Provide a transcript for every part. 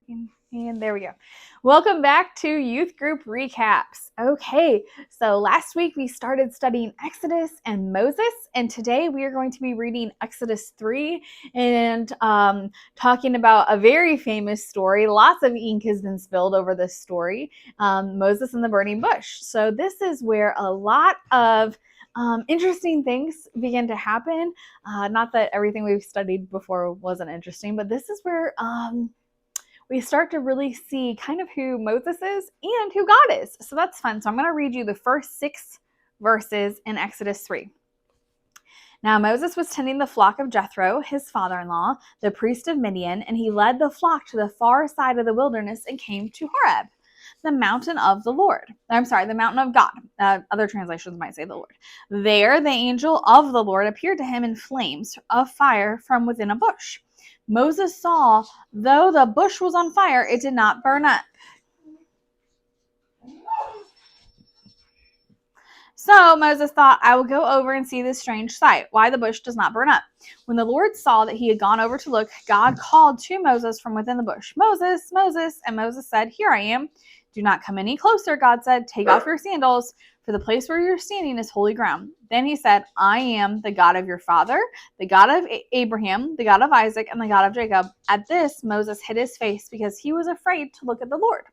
And there we go. Welcome back to Youth Group Recaps. Okay, so last week we started studying Exodus and Moses, and today we are going to be reading Exodus 3 and talking about a very famous story. Lots of ink has been spilled over this story, Moses and the burning bush. So this is where a lot of interesting things begin to happen. Not that everything we've studied before wasn't interesting, but this is where we start to really see kind of who Moses is and who God is. So that's fun. So I'm going to read you the first 6 verses in Exodus 3. Now Moses was tending the flock of Jethro, his father-in-law, the priest of Midian, and he led the flock to the far side of the wilderness and came to Horeb, the mountain of the Lord. The mountain of God. Other translations might say the Lord. There the angel of the Lord appeared to him in flames of fire from within a bush. Moses saw, though the bush was on fire, it did not burn up. So Moses thought, I will go over and see this strange sight, why the bush does not burn up. When the Lord saw that he had gone over to look, God called to Moses from within the bush, Moses, Moses. And Moses said, Here I am. Do not come any closer, God said. Take off your sandals, for the place where you're standing is holy ground. Then he said, I am the God of your father, the God of Abraham, the God of Isaac, and the God of Jacob. At this, Moses hid his face because he was afraid to look at the Lord.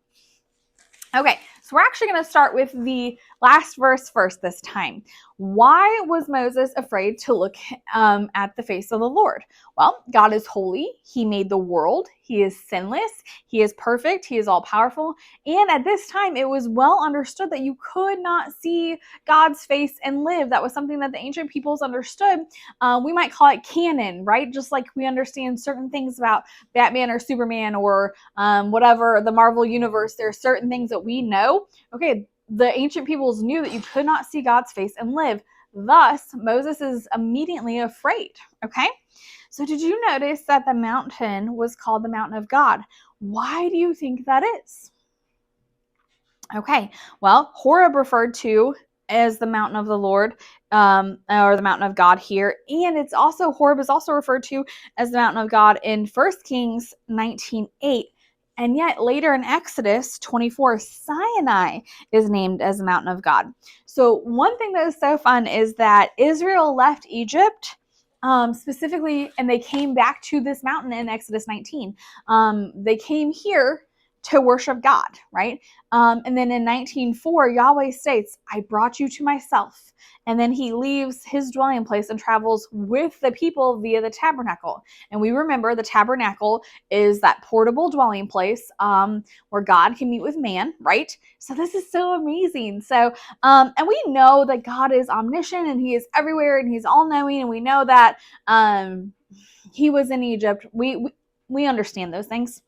Okay, so we're actually going to start with the last verse first this time. Why was Moses afraid to look at the face of the Lord? Well, God is holy. He made the world. He is sinless. He is perfect. He is all powerful. And at this time, it was well understood that you could not see God's face and live. That was something that the ancient peoples understood. We might call it canon, right? Just like we understand certain things about Batman or Superman or whatever, the Marvel universe. There are certain things that we know. Okay, the ancient peoples knew that you could not see God's face and live. Thus, Moses is immediately afraid. Okay, so did you notice that the mountain was called the mountain of God? Why do you think that is? Okay, well, Horeb referred to as the mountain of the Lord, or the mountain of God here, and it's also, Horeb is also referred to as the mountain of God in 1 Kings 19:8. And yet later in Exodus 24, Sinai is named as the mountain of God. So one thing that is so fun is that Israel left Egypt specifically, and they came back to this mountain in Exodus 19. They came here to worship God, right? And then in 19:4, Yahweh states, I brought you to myself. And then he leaves his dwelling place and travels with the people via the tabernacle. And we remember the tabernacle is that portable dwelling place where God can meet with man, right? So this is so amazing. So, and we know that God is omniscient and he is everywhere and he's all knowing. And we know that he was in Egypt. We understand those things.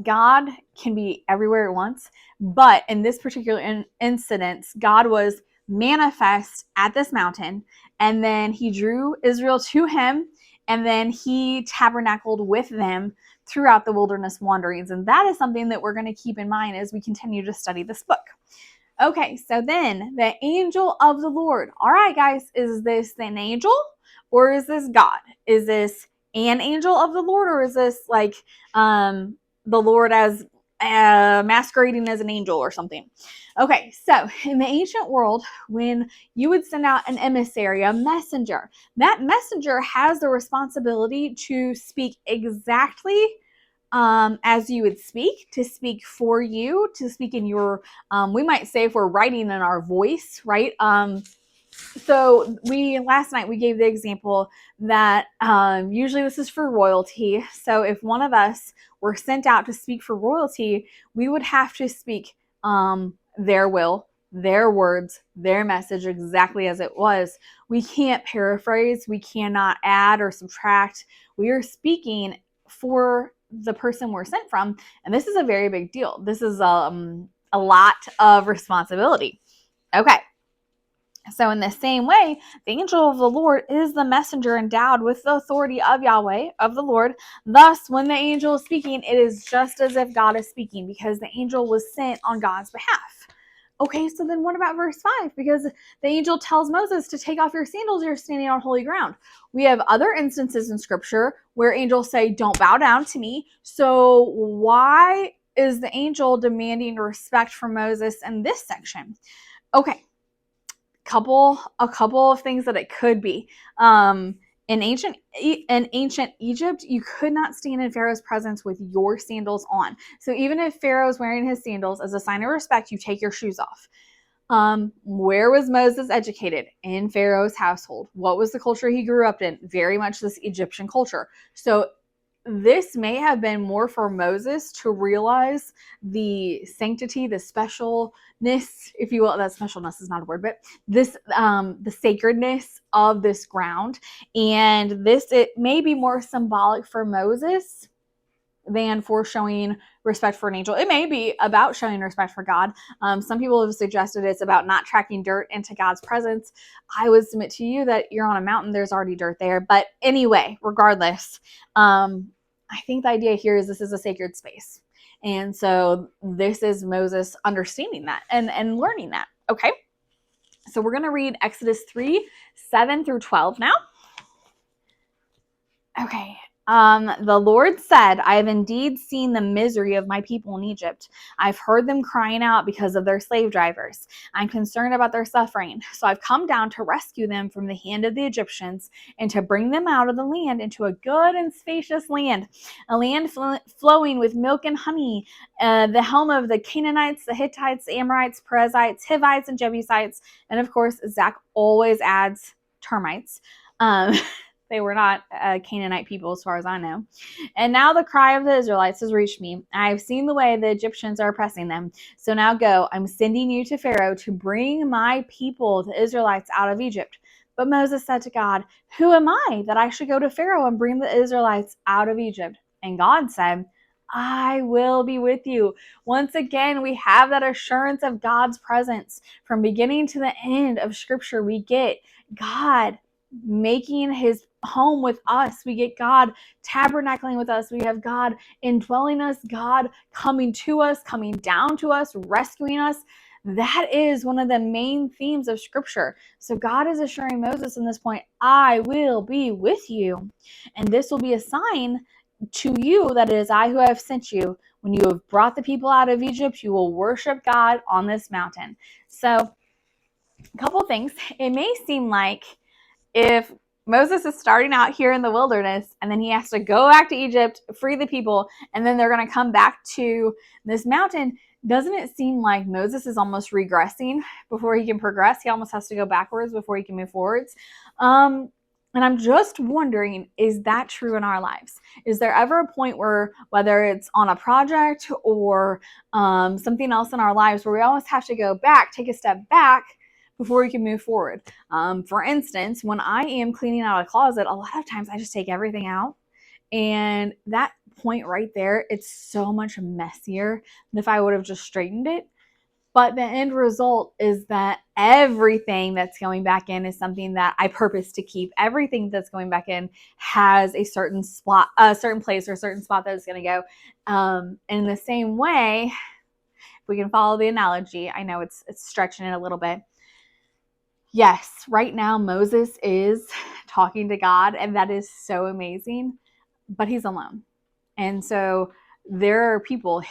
God can be everywhere at once, but in this particular incident, God was manifest at this mountain, and then he drew Israel to him, and then he tabernacled with them throughout the wilderness wanderings. And that is something that we're going to keep in mind as we continue to study this book. Okay, so then the angel of the Lord. All right, guys, is this an angel or is this God? Is this an angel of the Lord, or is this like the Lord as masquerading as an angel or something? Okay, so in the ancient world, when you would send out an emissary, a messenger, that messenger has the responsibility to speak exactly as you would speak, to speak for you, to speak in your, we might say if we're writing in our voice, right? So last night we gave the example that usually this is for royalty. So if one of us were sent out to speak for royalty, we would have to speak their will, their words, their message exactly as it was. We can't paraphrase. We cannot add or subtract. We are speaking for the person we're sent from. And this is a very big deal. This is a lot of responsibility. Okay. So in the same way, the angel of the Lord is the messenger endowed with the authority of Yahweh, of the Lord. Thus, when the angel is speaking, it is just as if God is speaking because the angel was sent on God's behalf. Okay, so then what about verse 5? Because the angel tells Moses to take off your sandals, you're standing on holy ground. We have other instances in scripture where angels say, don't bow down to me. So why is the angel demanding respect from Moses in this section? Okay, a couple of things that it could be. In ancient Egypt, you could not stand in Pharaoh's presence with your sandals on. So even if Pharaoh's wearing his sandals, as a sign of respect, you take your shoes off. Where was Moses educated? In Pharaoh's household. What was the culture he grew up in? Very much this Egyptian culture. So this may have been more for Moses to realize the sanctity, the specialness, if you will. That specialness is not a word, but this, the sacredness of this ground. And this, it may be more symbolic for Moses than for showing respect for an angel. It may be about showing respect for God. Some people have suggested it's about not tracking dirt into God's presence. I would submit to you that you're on a mountain, there's already dirt there. But anyway, regardless, I think the idea here is this is a sacred space. And so this is Moses understanding that and learning that. Okay. So we're going to read Exodus 3, 7 through 12 now. Okay. The Lord said, I have indeed seen the misery of my people in Egypt. I've heard them crying out because of their slave drivers. I'm concerned about their suffering. So I've come down to rescue them from the hand of the Egyptians and to bring them out of the land into a good and spacious land, a land flowing with milk and honey, the home of the Canaanites, the Hittites, the Amorites, Perizzites, Hivites, and Jebusites. And of course, Zach always adds termites. They were not Canaanite people as far as I know. And now the cry of the Israelites has reached me. I have seen the way the Egyptians are oppressing them. So now go. I'm sending you to Pharaoh to bring my people, the Israelites, out of Egypt. But Moses said to God, who am I that I should go to Pharaoh and bring the Israelites out of Egypt? And God said, I will be with you. Once again, we have that assurance of God's presence. From beginning to the end of Scripture, we get God making his home with us. We get God tabernacling with us. We have God indwelling us, God coming to us, coming down to us, rescuing us. That is one of the main themes of Scripture. So God is assuring Moses in this point, I will be with you. And this will be a sign to you that it is I who have sent you. When you have brought the people out of Egypt, you will worship God on this mountain. So a couple things. It may seem like if Moses is starting out here in the wilderness and then he has to go back to Egypt, free the people, and then they're going to come back to this mountain, doesn't it seem like Moses is almost regressing before he can progress? He almost has to go backwards before he can move forwards. And I'm just wondering, is that true in our lives? Is there ever a point where, whether it's on a project or something else in our lives, where we almost have to go back, take a step back before we can move forward? For instance, when I am cleaning out a closet, a lot of times I just take everything out. And that point right there, it's so much messier than if I would have just straightened it. But the end result is that everything that's going back in is something that I purpose to keep. Everything that's going back in has a certain spot, a certain place or a certain spot that it's going to go. And in the same way, if we can follow the analogy, I know it's stretching it a little bit. Yes, right now Moses is talking to God, and that is so amazing, but he's alone. And so there are people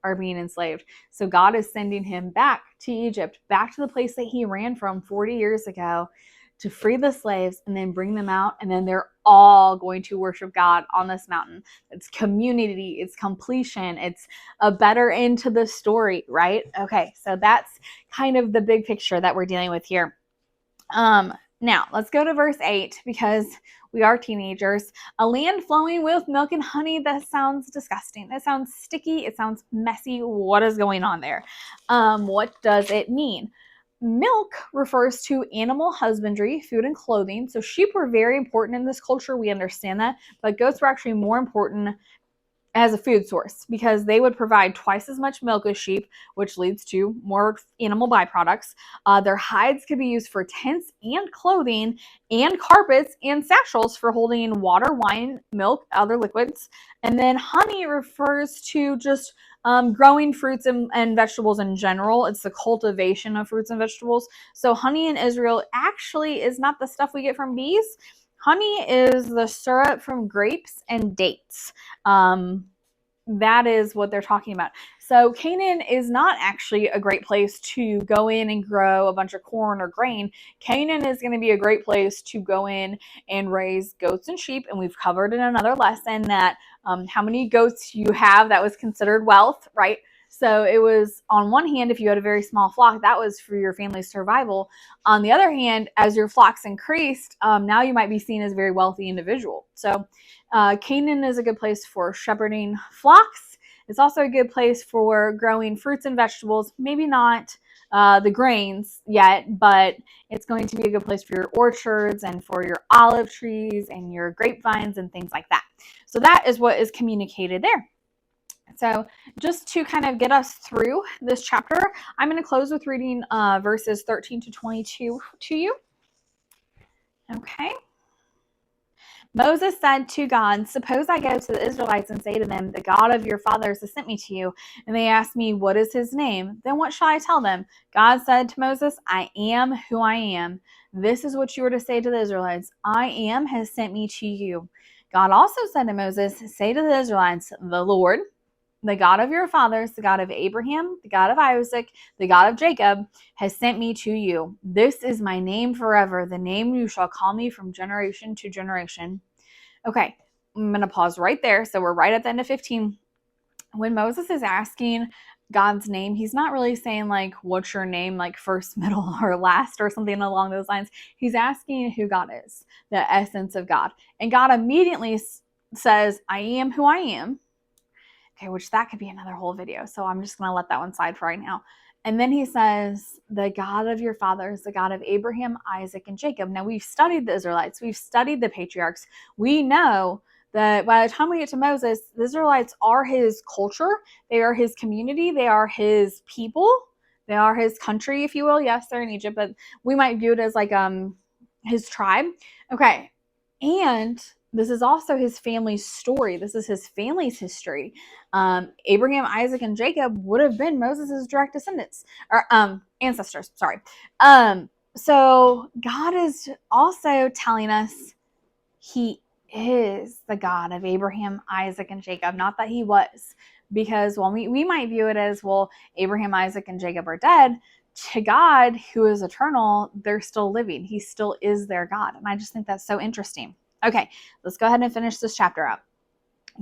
are being enslaved. So God is sending him back to Egypt, back to the place that he ran from 40 years ago, to free the slaves and then bring them out. And then they're all going to worship God on this mountain. It's community, it's completion, it's a better end to the story, right? Okay, so that's kind of the big picture that we're dealing with here. Now let's go to verse 8, because we are teenagers. A land flowing with milk and honey. That sounds disgusting. That sounds sticky. It sounds messy. What is going on there? What does it mean? Milk refers to animal husbandry, food, and clothing. So sheep were very important in this culture. We understand that. But goats were actually more important as a food source because they would provide twice as much milk as sheep, which leads to more animal byproducts. Their hides could be used for tents and clothing and carpets and satchels for holding water, wine, milk, other liquids. And then honey refers to just growing fruits and vegetables in general. It's the cultivation of fruits and vegetables. So honey in Israel actually is not the stuff we get from bees. Honey is the syrup from grapes and dates. That is what they're talking about. So Canaan is not actually a great place to go in and grow a bunch of corn or grain. Canaan is going to be a great place to go in and raise goats and sheep. And we've covered in another lesson that how many goats you have, that was considered wealth, right? So it was, on one hand, if you had a very small flock, that was for your family's survival. On the other hand, as your flocks increased, now you might be seen as a very wealthy individual. So Canaan is a good place for shepherding flocks. It's also a good place for growing fruits and vegetables. Maybe not the grains yet, but it's going to be a good place for your orchards and for your olive trees and your grapevines and things like that. So that is what is communicated there. So just to kind of get us through this chapter, I'm going to close with reading verses 13 to 22 to you. Okay. Moses said to God, suppose I go to the Israelites and say to them, the God of your fathers has sent me to you. And they ask me, what is his name? Then what shall I tell them? God said to Moses, I am who I am. This is what you are to say to the Israelites. I am has sent me to you. God also said to Moses, say to the Israelites, the Lord, the God of your fathers, the God of Abraham, the God of Isaac, the God of Jacob, has sent me to you. This is my name forever, the name you shall call me from generation to generation. Okay, I'm going to pause right there. So we're right at the end of 15. When Moses is asking God's name, he's not really saying like, what's your name, like first, middle, or last, or something along those lines. He's asking who God is, the essence of God. And God immediately says, I am who I am. Okay, which that could be another whole video. So I'm just going to let that one slide for right now. And then he says, the God of your fathers, the God of Abraham, Isaac, and Jacob. Now we've studied the Israelites. We've studied the patriarchs. We know that by the time we get to Moses, the Israelites are his culture. They are his community. They are his people. They are his country, if you will. Yes, they're in Egypt, but we might view it as like his tribe. Okay. And this is also his family's story. This is his family's history. Abraham, Isaac, and Jacob would have been Moses' direct descendants or ancestors. Sorry. So God is also telling us he is the God of Abraham, Isaac, and Jacob. Not that he was, because we might view it as, well, Abraham, Isaac, and Jacob are dead. To God, who is eternal, they're still living. He still is their God. And I just think that's so interesting. Okay, let's go ahead and finish this chapter up.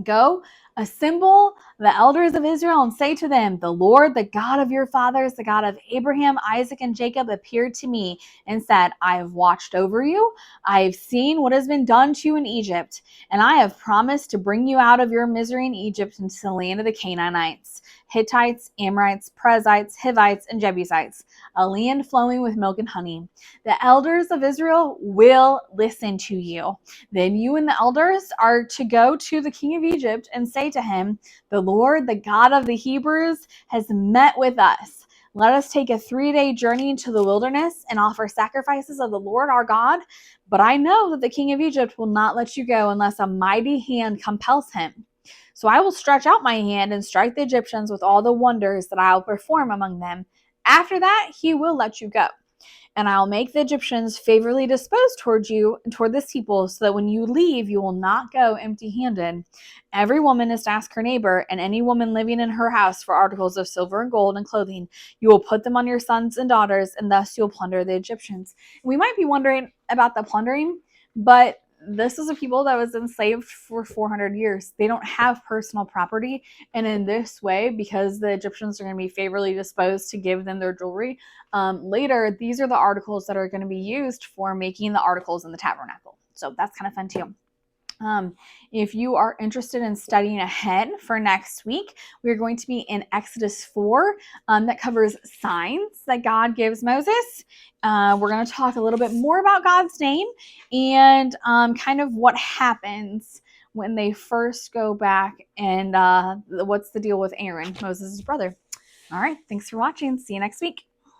Go, assemble the elders of Israel and say to them, the Lord, the God of your fathers, the God of Abraham, Isaac, and Jacob appeared to me and said, I have watched over you. I have seen what has been done to you in Egypt, and I have promised to bring you out of your misery in Egypt into the land of the Canaanites, Hittites, Amorites, Perizzites, Hivites, and Jebusites, a land flowing with milk and honey. The elders of Israel will listen to you. Then you and the elders are to go to the king of Egypt and say to him, the Lord, the God of the Hebrews, has met with us. Let us take a 3-day journey into the wilderness and offer sacrifices of the Lord our God. But I know that the king of Egypt will not let you go unless a mighty hand compels him. So I will stretch out my hand and strike the Egyptians with all the wonders that I will perform among them. After that, he will let you go. And I'll make the Egyptians favorably disposed toward you and toward this people, so that when you leave, you will not go empty-handed. Every woman is to ask her neighbor, and any woman living in her house, for articles of silver and gold and clothing. You will put them on your sons and daughters, and thus you'll plunder the Egyptians. We might be wondering about the plundering, but this is a people that was enslaved for 400 years. They don't have personal property. And in this way, because the Egyptians are going to be favorably disposed to give them their jewelry, later, these are the articles that are going to be used for making the articles in the tabernacle. So that's kind of fun too. If you are interested in studying ahead for next week, we're going to be in Exodus 4 that covers signs that God gives Moses. We're going to talk a little bit more about God's name and kind of what happens when they first go back and what's the deal with Aaron, Moses' brother. All right, thanks for watching. See you next week.